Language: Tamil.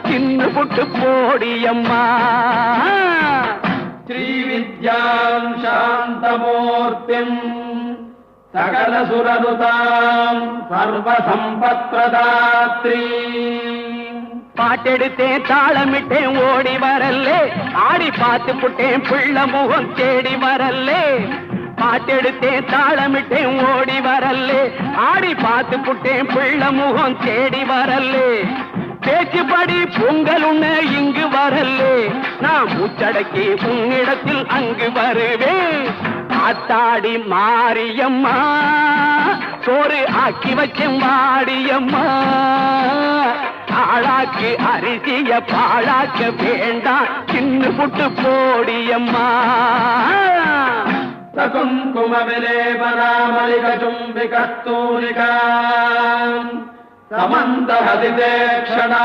சின்ன புட்டு போடியம்மா ஸ்ரீவித்யாம் சாந்தமூர்த்திம் சகல சுரனுதாம் சர்வசம்பத்ரதாத்ரீ. பாட்டெடுத்தேன் தாளமிட்டேன் ஓடி வரல்லே, ஆடி பார்த்து புட்டேன் பிள்ள முகம் தேடி வரல்லே. பாட்டெடுத்தேன் தாளமிட்டேன் ஓடி வரல்லே, ஆடி பார்த்து புட்டேன் பிள்ள முகம் தேடி வரல்லே. பேச்சுப்படி பொங்கல் உண்ண இங்கு வரல்லே, நான் மூச்சடக்கி உன்னிடத்தில் அங்கு வருவேன். ஆத்தாடி மாரியம்மா சோறு ஆக்கி வச்சேன் வாடியம்மா. ஆளாக்கு அரிசிய பாழாக்க வேண்டாம், சின்ன புட்டு போடியம்மா. சகுங்கும விலேபனாமலிக சும்பிக ஸ்தூலிகா சமந்த ஹதிதேக்ஷணா